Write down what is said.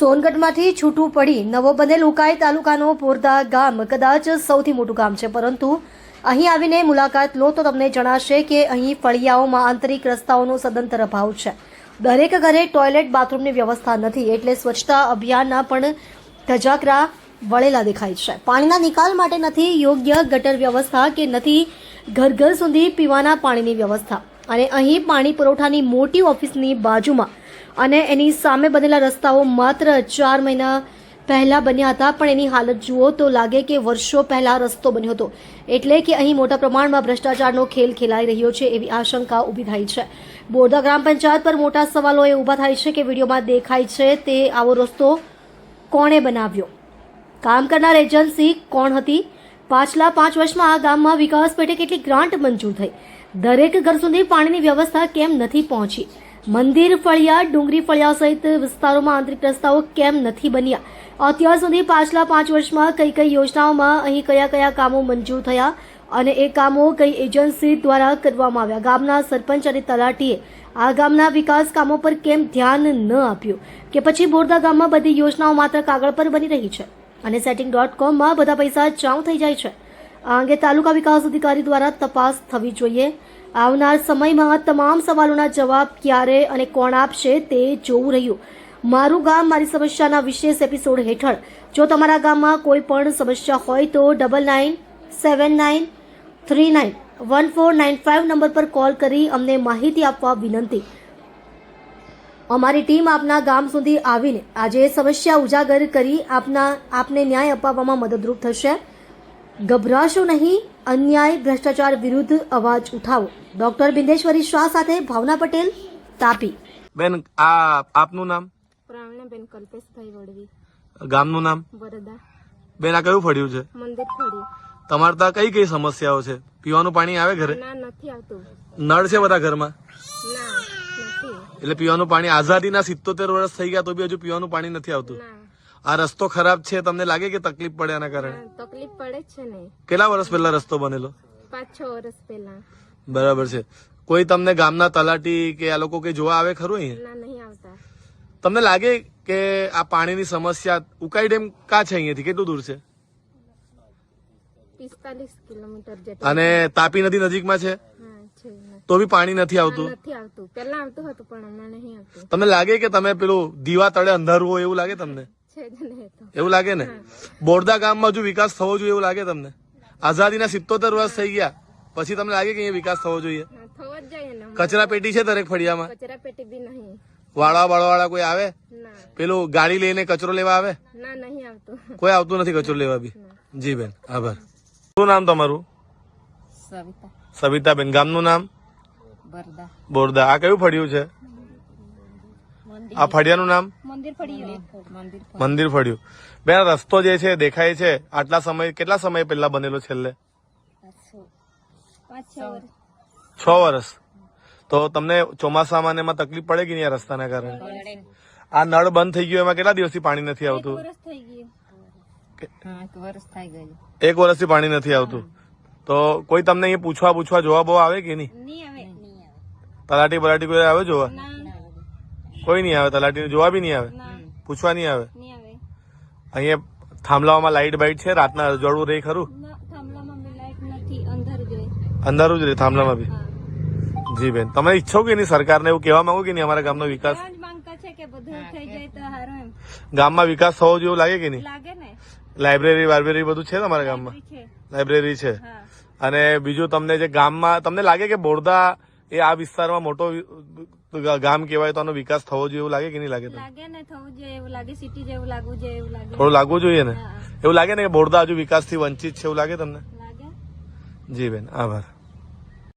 સોનગઢમાંથી છૂટું પડી નવો બનેલ ઉકાઈ તાલુકાનો પોરદા ગામ કદાચ સૌથી મોટું ગામ છે, પરંતુ અહીં આવીને મુલાકાત લો તો તમને જણાશે કે અહીં ફળિયાઓમાં આંતરિક રસ્તાઓનો સદંતર અભાવ છે. દરેક ઘરે ટોયલેટ બાથરૂમની વ્યવસ્થા નથી, એટલે સ્વચ્છતા અભિયાનના પણ ધજાગરા વળેલા દેખાય છે. પાણીના નિકાલ માટે નથી યોગ્ય ગટર વ્યવસ્થા કે નથી ઘર ઘર સુધી પીવાના પાણીની વ્યવસ્થા. અને અહીં પાણી પુરવઠાની મોટી ઓફિસની બાજુમાં અને એની સામે બનેલા રસ્તાઓ માત્ર 4 મહિના પહેલા બન્યા હતા, પણ એની હાલત જુઓ તો લાગે કે વર્ષો પહેલા રસ્તો બન્યો હતો. એટલે કે અહીં મોટા પ્રમાણમાં ભ્રષ્ટાચારનો ખેલ ખેલાઈ રહ્યો છે એવી આશંકા ઊભી થાય છે. બોરદા ગ્રામ પંચાયત પર મોટા સવાલો એ ઊભા થાય છે કે વિડીયોમાં દેખાય છે તે આવો રસ્તો કોણે બનાવ્યો, કામ કરનાર એજન્સી કોણ હતી, પાછલા 5 વર્ષમાં આ ગામમાં વિકાસ પેટે કેટલી ગ્રાન્ટ મંજૂર થઈ, દરેક ઘર સુધી પાણીની વ્યવસ્થા કેમ નથી પહોંચી, મંદિર ફળિયા ડુંગરી ફળિયા સહિત વિસ્તારોમાં આંતરિક રસ્તાઓ કેમ નથી બન્યા, અત્યાર સુધી પાછલા 5 વર્ષમાં કઈ કઈ યોજનાઓમાં અહીં કયા કયા કામો મંજૂર થયા અને એ કામો કઈ એજન્સી દ્વારા કરવામાં આવ્યા. ગામના સરપંચ અને તલાટીએ આ ગામના વિકાસ કામો પર કેમ ધ્યાન ન આપ્યું કે પછી બોરદા ગામમાં બધી યોજનાઓ માત્ર કાગળ પર બની રહી છે અને setting.com બધા પૈસા ચાઉ થઈ જાય છે. આ અંગે તાલુકા વિકાસ અધિકારી દ્વારા તપાસ થવી જોઈએ. આવનાર સમયમાં તમામ સવાલોના જવાબ ક્યારે અને કોણ આપશે તે જોવું રહ્યું. મારું ગામ મારી સમસ્યાના વિશેષ એપિસોડ હેઠળ જો તમારા ગામમાં કોઈ પણ સમસ્યા હોય તો 9979391495 નંબર પર કોલ કરી અમને માહિતી આપવા વિનંતી. અમારી ટીમ આપના ગામ સુધી આવીને આજે સમસ્યા ઉજાગર કરી આપને ન્યાય અપાવવામાં મદદરૂપ થશે. ગભરાશો નહીં, અન્યાય ભ્રષ્ટાચાર વિરુદ્ધ અવાજ ઉઠાવો. ડોક્ટર બિંદેશ્વરી શાહ સાથે ભાવના પટેલ, તાપી. બેન, આપનું નામ? પ્રાવણાબેન કલ્પેશભાઈ વડવી. ગામનું નામ? બરદા. બેન, આ કયું ફળ્યું છે? મંદિર ફળ્યું. તમારે ત્યાં કઈ કઈ સમસ્યાઓ છે? પીવાનું પાણી આવે ઘરે? ના, નથી આવતું. નળ છે બધા ઘરમાં? ના, નથી. એટલે પીવાનું પાણી આઝાદીના 77 વર્ષ થઈ ગયા તો બી હજુ પીવાનું પાણી નથી આવતું? ના. આ રસ્તો ખરાબ છે, તમને લાગે કે તકલીફ પડે આના કારણે? તકલીફ પડે છે ને. કેટલા વર્ષ પહેલા રસ્તો બનેલો? 5-6 વર્ષ પહેલા. બરાબર છે. કોઈ તમને ગામના તલાટી કે આ લોકો કઈ જોવા આવે ખરું અહીંયા? ના, નહીં આવતા. તમને લાગે કે આ પાણીની સમસ્યા ઉકાઈ ડેમ કા છે અહીંયાથી કેટલું દૂર છે? 45 કિલોમીટર જેટલું. અને તાપી નદી નજીકમાં છે હા, છે. તો બી પાણી નથી આવતું? નથી આવતું. પહેલા આવતું હતું પણ હમણાં નહીં આવતું. તમને લાગે કે તમે પેલું દીવા તળે અંધારું હોય એવું લાગે તમને? છે જ નહીં તો. એવું લાગે ને? બોરદા ગામમાં હજુ વિકાસ થવો જોઈએ એવું લાગે તમને? આઝાદીના 77 વર્ષ થઈ ગયા પછી તમને લાગે કે અહીંયા વિકાસ થવો જોઈએ? હા, થવો જ જોઈએ ને. કચરા પેટી છે દરેક ફળિયામાં? કચરા પેટી બી નહીં. વાળા કોઈ આવે? ના. પેલું ગાડી લઈને કચરો લેવા આવે? ના, નહીં આવતું. કોઈ આવતું નથી કચરો લેવા બી? જી બેન, આભાર. શું નામ તમારું? સવિતા. સવિતાબેન. ગામનું નામ? બરદા. બોરદા. આ કયું ફળિયું છે? આ ફળિયાનું નામ? મંદિર ફળ્યું. મંદિર ફળિયું. બેન, રસ્તો જે છે દેખાય છે આટલા સમય કેટલા સમય પહેલા બનેલો? છેલ્લે 6 વર્ષ. તો તમને ચોમાસામાં ને એમાં તકલીફ પડે કે નહીં આ રસ્તાના કારણે? આ નળ બંધ થઈ ગયો એમાં કેટલા દિવસથી પાણી નથી આવતું? 1 વર્ષથી પાણી નથી આવતું. તો કોઈ તમને અહીંયા પૂછવા જોવા આવે કે નહીં? તલાટી બલાટી કોઈ આવે જોવા? કોઈ નહીં આવે. તલાટી જોવા બી નહીં આવે, પૂછવા નહીં આવે. અહીંયા થાંભલાઓમાં લાઈટ બાઈટ છે? રાતના અજવાળું રહે ખરું? અંધારું જ રહે થાંભલામાં બી? જી બેન, તમે ઈચ્છો કે નહીં સરકારને એવું કહેવા માંગો કે નહીં અમારા ગામનો વિકાસ? ગામમાં વિકાસ થવો જોઈએ એવું લાગે કે નહીં? લાઇબ્રેરી બધું છે તમારા ગામમાં? લાઇબ્રેરી છે. અને બીજું તમને જે ગામમાં તમને લાગે કે બોરદા એ આ વિસ્તારમાં મોટો ગામ કહેવાય તો આનો વિકાસ થવો જોઈએ એવું લાગે કે નહીં લાગે? થોડું લાગવું જોઈએ ને? એવું લાગે ને કે બોરદા હજુ વિકાસથી વંચિત છે એવું લાગે તમને? જી બેન, આભાર.